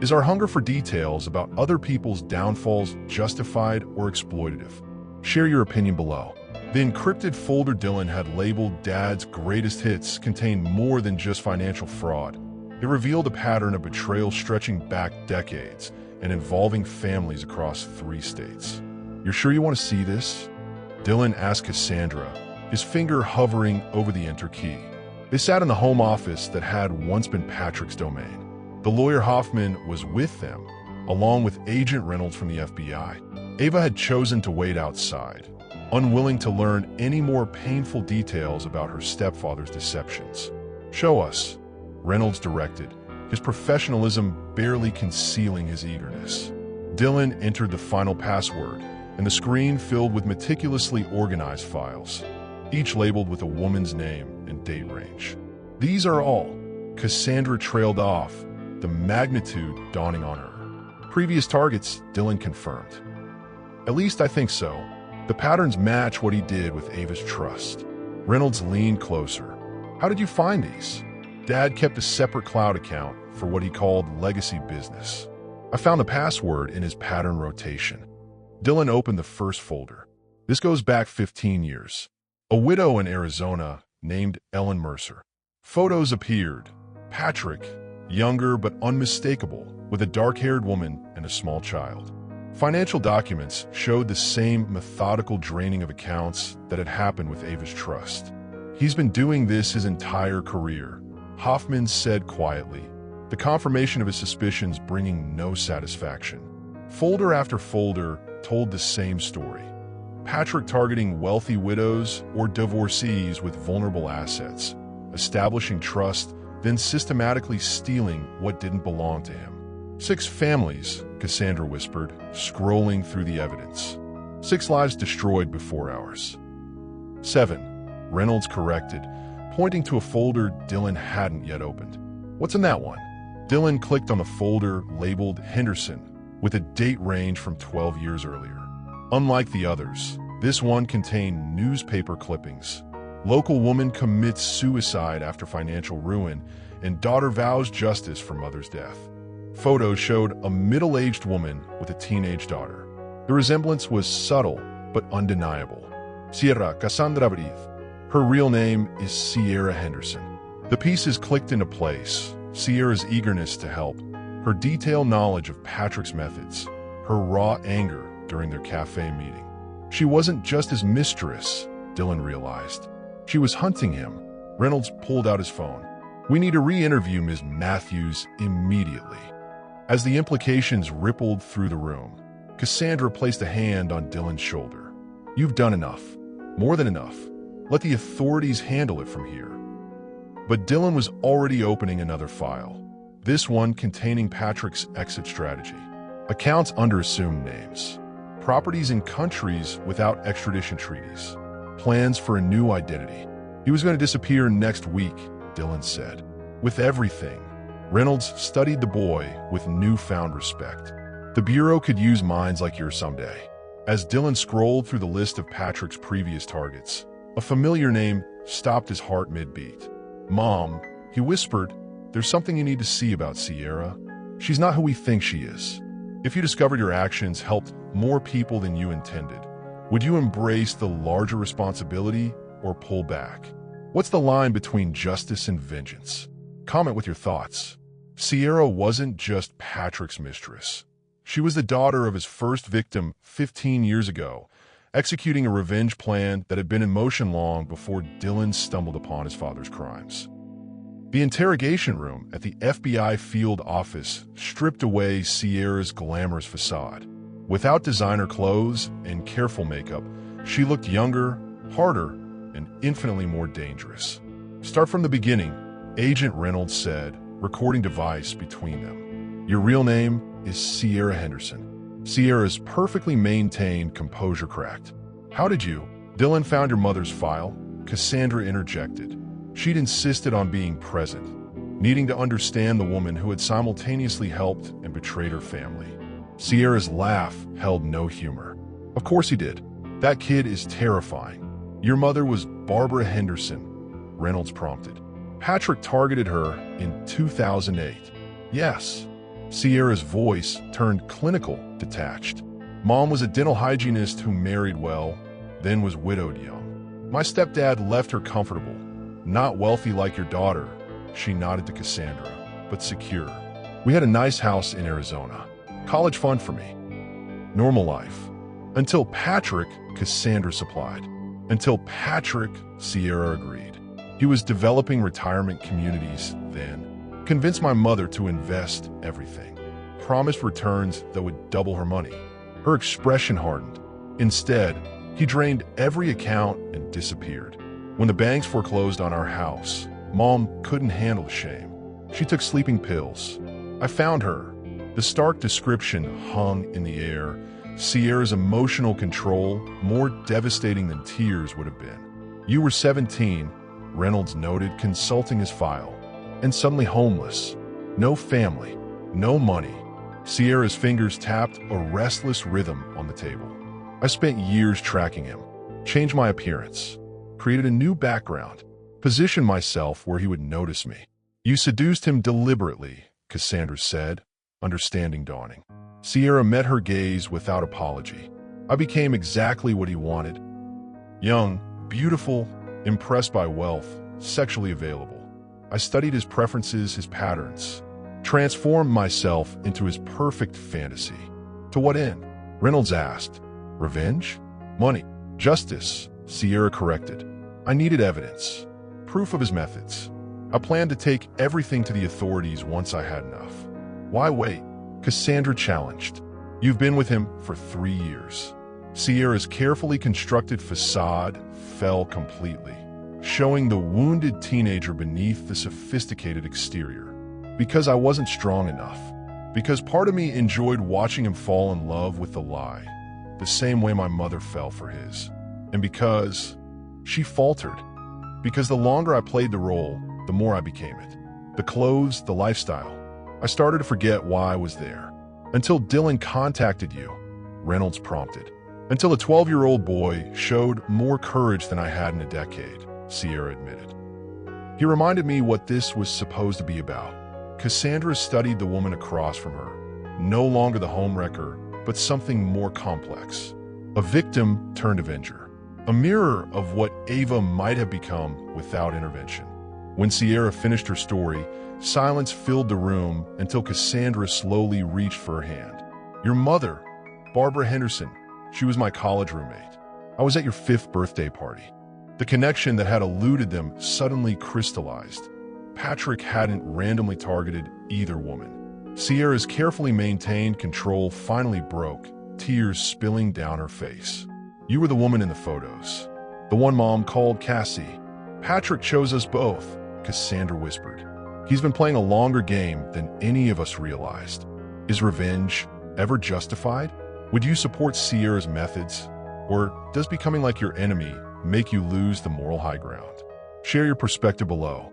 Is our hunger for details about other people's downfalls justified or exploitative? Share your opinion below. The encrypted folder Dylan had labeled Dad's Greatest Hits contained more than just financial fraud. It revealed a pattern of betrayal stretching back decades and involving families across 3 states. You're sure you want to see this? Dylan asked Cassandra, his finger hovering over the enter key. They sat in the home office that had once been Patrick's domain. The lawyer Hoffman was with them, along with Agent Reynolds from the FBI. Ava had chosen to wait outside, unwilling to learn any more painful details about her stepfather's deceptions. Show us, Reynolds directed, his professionalism barely concealing his eagerness. Dylan entered the final password, and the screen filled with meticulously organized files, each labeled with a woman's name and date range. These are all. Cassandra trailed off, the magnitude dawning on her. Previous targets, Dylan confirmed. At least I think so. The patterns match what he did with Ava's trust. Reynolds leaned closer. How did you find these? Dad kept a separate cloud account for what he called legacy business. I found the password in his pattern rotation. Dylan opened the first folder. This goes back 15 years. A widow in Arizona named Ellen Mercer. Photos appeared. Patrick, younger but unmistakable, with a dark-haired woman and a small child. Financial documents showed the same methodical draining of accounts that had happened with Ava's trust. He's been doing this his entire career, Hoffman said quietly, the confirmation of his suspicions bringing no satisfaction. Folder after folder told the same story. Patrick targeting wealthy widows or divorcees with vulnerable assets, establishing trust, then systematically stealing what didn't belong to him. 6 families, Cassandra whispered, scrolling through the evidence. 6 lives destroyed before ours. 7, Reynolds corrected, pointing to a folder Dylan hadn't yet opened. What's in that one? Dylan clicked on the folder labeled Henderson, with a date range from 12 years earlier. Unlike the others, this one contained newspaper clippings. Local woman commits suicide after financial ruin, and daughter vows justice for mother's death. Photos showed a middle-aged woman with a teenage daughter. The resemblance was subtle but undeniable. Sierra Cassandra Briz. Her real name is Sierra Henderson. The pieces clicked into place. Sierra's eagerness to help, her detailed knowledge of Patrick's methods, her raw anger during their cafe meeting. She wasn't just his mistress, Dylan realized. She was hunting him. Reynolds pulled out his phone. "We need to re-interview Ms. Matthews immediately." As the implications rippled through the room, Cassandra placed a hand on Dylan's shoulder. "You've done enough. More than enough. Let the authorities handle it from here." But Dylan was already opening another file. This one containing Patrick's exit strategy. Accounts under assumed names. Properties in countries without extradition treaties. Plans for a new identity. He was going to disappear next week, Dylan said. With everything, Reynolds studied the boy with newfound respect. The Bureau could use minds like yours someday. As Dylan scrolled through the list of Patrick's previous targets, a familiar name stopped his heart mid-beat. "Mom," he whispered, "there's something you need to see about Sierra. She's not who we think she is. If you discovered your actions helped more people than you intended, would you embrace the larger responsibility or pull back? What's the line between justice and vengeance? Comment with your thoughts." Sierra wasn't just Patrick's mistress. She was the daughter of his first victim 15 years ago, executing a revenge plan that had been in motion long before Dylan stumbled upon his father's crimes. The interrogation room at the FBI field office stripped away Sierra's glamorous facade. Without designer clothes and careful makeup, she looked younger, harder, and infinitely more dangerous. "Start from the beginning," Agent Reynolds said, recording device between them. "Your real name is Sierra Henderson." Sierra's perfectly maintained composure cracked. "How did you?" "Dylan found your mother's file," Cassandra interjected. She'd insisted on being present, needing to understand the woman who had simultaneously helped and betrayed her family. Sierra's laugh held no humor. "Of course he did. That kid is terrifying." "Your mother was Barbara Henderson," Reynolds prompted. "Patrick targeted her in 2008. "Yes." Sierra's voice turned clinical, detached. "Mom was a dental hygienist who married well, then was widowed young. My stepdad left her comfortable. Not wealthy like your daughter," she nodded to Cassandra, "but secure. We had a nice house in Arizona. College fund for me. Normal life. Until Patrick," Cassandra supplied. "Until Patrick," Sierra agreed. "He was developing retirement communities then. Convinced my mother to invest everything. Promised returns that would double her money." Her expression hardened. "Instead, he drained every account and disappeared. When the banks foreclosed on our house, Mom couldn't handle the shame. She took sleeping pills. I found her." The stark description hung in the air. Sierra's emotional control, more devastating than tears would have been. "You were 17, Reynolds noted, consulting his file. "And suddenly homeless. No family, no money." Sierra's fingers tapped a restless rhythm on the table. "I spent years tracking him. Changed my appearance. Created a new background. Positioned myself where he would notice me." "You seduced him deliberately," Cassandra said, understanding dawning. Sierra met her gaze without apology. "I became exactly what he wanted. Young, beautiful, impressed by wealth, sexually available. I studied his preferences, his patterns. Transformed myself into his perfect fantasy." "To what end?" Reynolds asked. "Revenge? Money? Justice?" Sierra corrected. "I needed evidence. Proof of his methods. I planned to take everything to the authorities once I had enough." "Why wait?" Cassandra challenged. "You've been with him for 3 years." Sierra's carefully constructed facade fell completely, showing the wounded teenager beneath the sophisticated exterior. "Because I wasn't strong enough. Because part of me enjoyed watching him fall in love with the lie, the same way my mother fell for his. And because..." She faltered. "Because the longer I played the role, the more I became it. The clothes, the lifestyle. I started to forget why I was there. Until Dylan contacted you," Reynolds prompted. "Until a 12-year-old boy showed more courage than I had in a decade," Sierra admitted. "He reminded me what this was supposed to be about." Cassandra studied the woman across from her. No longer the homewrecker, but something more complex. A victim turned avenger. A mirror of what Ava might have become without intervention. When Sierra finished her story, silence filled the room until Cassandra slowly reached for her hand. "Your mother," Barbara Henderson. She was my college roommate. I was at your 5th birthday party." The connection that had eluded them suddenly crystallized. Patrick hadn't randomly targeted either woman. Sierra's carefully maintained control finally broke, tears spilling down her face. "You were the woman in the photos. The one Mom called Cassie." "Patrick chose us both," Cassandra whispered. "He's been playing a longer game than any of us realized. Is revenge ever justified? Would you support Sierra's methods? Or does becoming like your enemy make you lose the moral high ground?" Share your perspective below.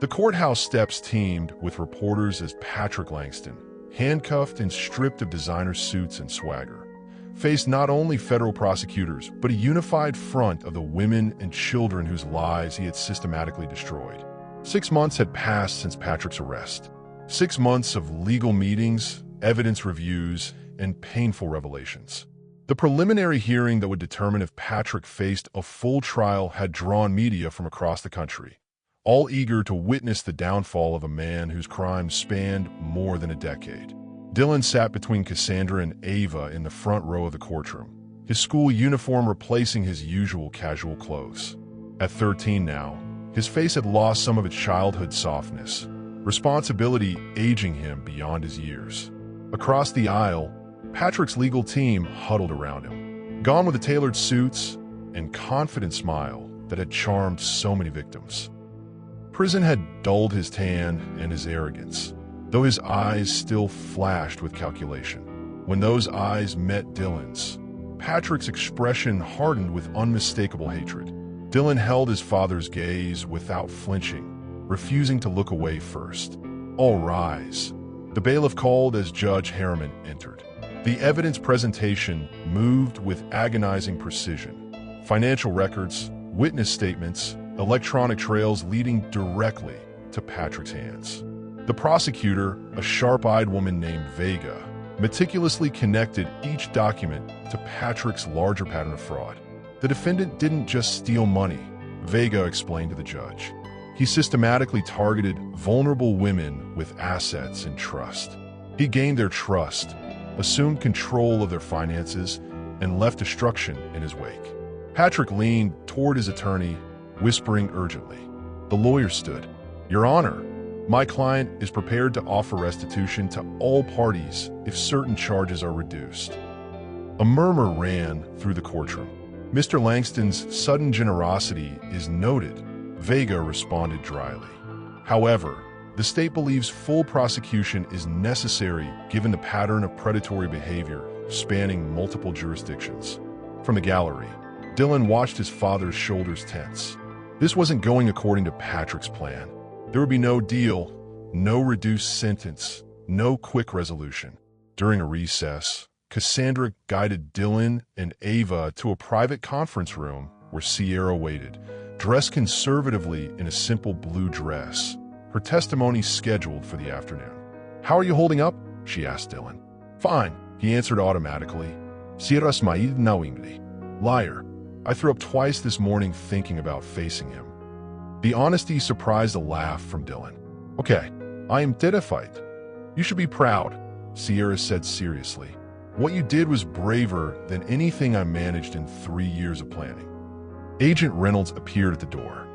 The courthouse steps teemed with reporters as Patrick Langston, handcuffed and stripped of designer suits and swagger, faced not only federal prosecutors, but a unified front of the women and children whose lives he had systematically destroyed. 6 months had passed since Patrick's arrest. 6 months of legal meetings, evidence reviews, and painful revelations. The preliminary hearing that would determine if Patrick faced a full trial had drawn media from across the country, all eager to witness the downfall of a man whose crimes spanned more than a decade. Dylan sat between Cassandra and Ava in the front row of the courtroom, his school uniform replacing his usual casual clothes. At 13 now, his face had lost some of its childhood softness, responsibility aging him beyond his years. Across the aisle, Patrick's legal team huddled around him, gone with the tailored suits and confident smile that had charmed so many victims. Prison had dulled his tan and his arrogance, though his eyes still flashed with calculation. When those eyes met Dylan's, Patrick's expression hardened with unmistakable hatred. Dylan held his father's gaze without flinching, refusing to look away first. "All rise," the bailiff called as Judge Harriman entered. The evidence presentation moved with agonizing precision. Financial records, witness statements, electronic trails leading directly to Patrick's hands. The prosecutor, a sharp-eyed woman named Vega, meticulously connected each document to Patrick's larger pattern of fraud. The defendant didn't just steal money, Vega explained to the judge. He systematically targeted vulnerable women with assets and trust. He gained their trust, assumed control of their finances, and left destruction in his wake. Patrick leaned toward his attorney, whispering urgently. The lawyer stood. "Your Honor, my client is prepared to offer restitution to all parties if certain charges are reduced." A murmur ran through the courtroom. "Mr. Langston's sudden generosity is noted," Vega responded dryly. "However, the state believes full prosecution is necessary given the pattern of predatory behavior spanning multiple jurisdictions." From the gallery, Dylan watched his father's shoulders tense. This wasn't going according to Patrick's plan. There would be no deal, no reduced sentence, no quick resolution. During a recess, Cassandra guided Dylan and Ava to a private conference room where Sierra waited, dressed conservatively in a simple blue dress, her testimony scheduled for the afternoon. "How are you holding up?" she asked Dylan. "Fine," he answered automatically. "Sierra's maid knowingly. Liar. I threw up twice this morning thinking about facing him." The honesty surprised a laugh from Dylan. "Okay, I am terrified. You should be proud," Sierra said seriously. "What you did was braver than anything I managed in 3 years of planning." Agent Reynolds appeared at the door.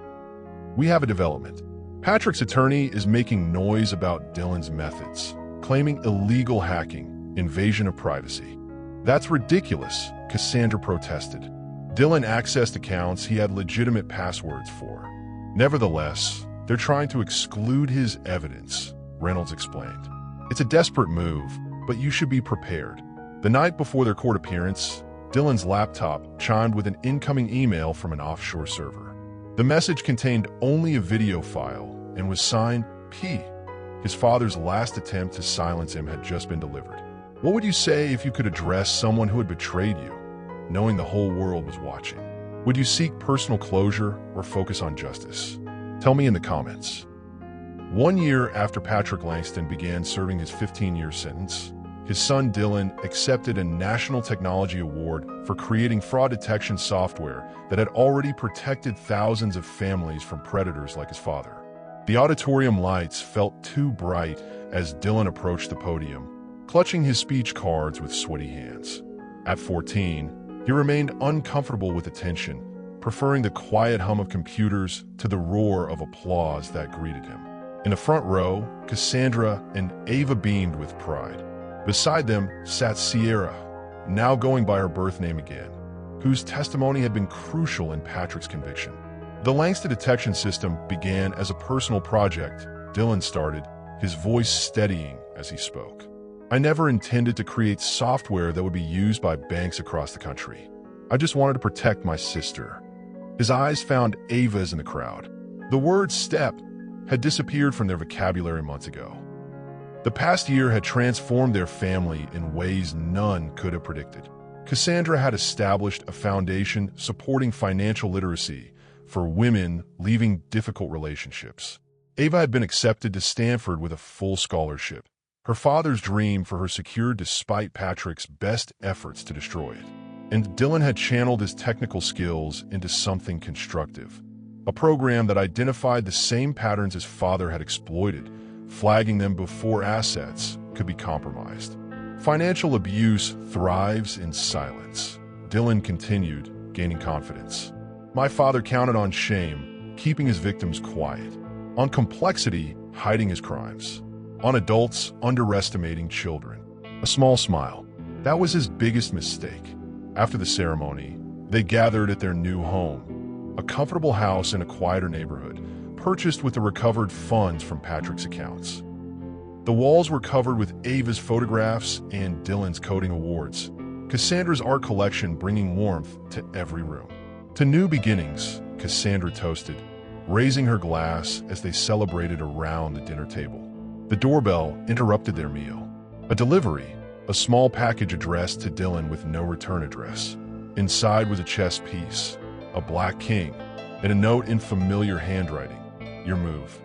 "We have a development. Patrick's attorney is making noise about Dylan's methods, claiming illegal hacking, invasion of privacy." "That's ridiculous," Cassandra protested. Dylan accessed accounts he had legitimate passwords for. "Nevertheless, they're trying to exclude his evidence," Reynolds explained. "It's a desperate move, but you should be prepared." The night before their court appearance, Dylan's laptop chimed with an incoming email from an offshore server. The message contained only a video file and was signed P. His father's last attempt to silence him had just been delivered. What would you say if you could address someone who had betrayed you, knowing the whole world was watching? Would you seek personal closure or focus on justice? Tell me in the comments. 1 year after Patrick Langston began serving his 15-year sentence, his son Dylan accepted a National Technology Award for creating fraud detection software that had already protected thousands of families from predators like his father. The auditorium lights felt too bright as Dylan approached the podium, clutching his speech cards with sweaty hands. At 14, he remained uncomfortable with attention, preferring the quiet hum of computers to the roar of applause that greeted him. In the front row, Cassandra and Ava beamed with pride. Beside them sat Sierra, now going by her birth name again, whose testimony had been crucial in Patrick's conviction. The Langston detection system began as a personal project. Dylan started, his voice steadying as he spoke. I never intended to create software that would be used by banks across the country. I just wanted to protect my sister. His eyes found Ava's in the crowd. The word step had disappeared from their vocabulary months ago. The past year had transformed their family in ways none could have predicted. Cassandra had established a foundation supporting financial literacy for women leaving difficult relationships. Ava had been accepted to Stanford with a full scholarship. Her father's dream for her secured despite Patrick's best efforts to destroy it. And Dylan had channeled his technical skills into something constructive. A program that identified the same patterns his father had exploited, flagging them before assets could be compromised. Financial abuse thrives in silence. Dylan continued, gaining confidence. My father counted on shame, keeping his victims quiet. On complexity, hiding his crimes. On adults, underestimating children. A small smile. That was his biggest mistake. After the ceremony, they gathered at their new home, a comfortable house in a quieter neighborhood, purchased with the recovered funds from Patrick's accounts. The walls were covered with Ava's photographs and Dylan's coding awards, Cassandra's art collection bringing warmth to every room. To new beginnings, Cassandra toasted, raising her glass as they celebrated around the dinner table. The doorbell interrupted their meal. A delivery, a small package addressed to Dylan with no return address. Inside was a chess piece, a black king, and a note in familiar handwriting. Your move.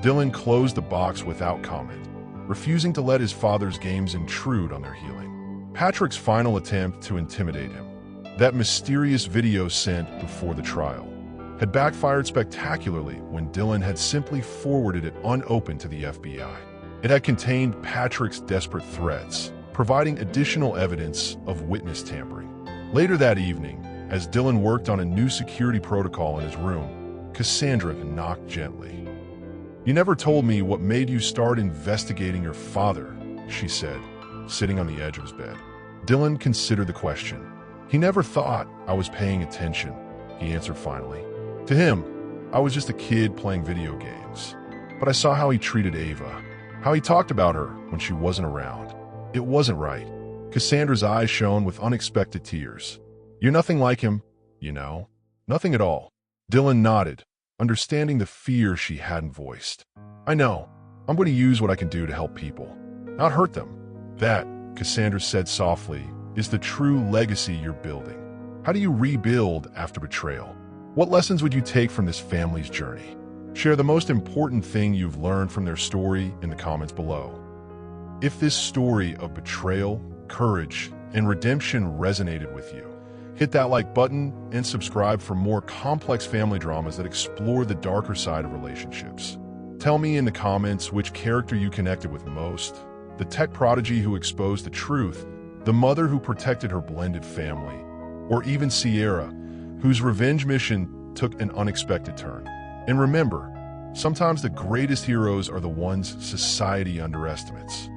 Dylan closed the box without comment, refusing to let his father's games intrude on their healing. Patrick's final attempt to intimidate him, that mysterious video sent before the trial, had backfired spectacularly when Dylan had simply forwarded it unopened to the FBI. It had contained Patrick's desperate threats, providing additional evidence of witness tampering. Later that evening, as Dylan worked on a new security protocol in his room, Cassandra knocked gently. You never told me what made you start investigating your father, she said, sitting on the edge of his bed. Dylan considered the question. He never thought I was paying attention, he answered finally. To him, I was just a kid playing video games. But I saw how he treated Ava, how he talked about her when she wasn't around. It wasn't right. Cassandra's eyes shone with unexpected tears. You're nothing like him, you know. Nothing at all. Dylan nodded, understanding the fear she hadn't voiced. I know. I'm going to use what I can do to help people, not hurt them. That, Cassandra said softly, is the true legacy you're building. How do you rebuild after betrayal? What lessons would you take from this family's journey? Share the most important thing you've learned from their story in the comments below. If this story of betrayal, courage, and redemption resonated with you, hit that like button and subscribe for more complex family dramas that explore the darker side of relationships. Tell me in the comments which character you connected with most, the tech prodigy who exposed the truth, the mother who protected her blended family, or even Sierra, whose revenge mission took an unexpected turn. And remember, sometimes the greatest heroes are the ones society underestimates.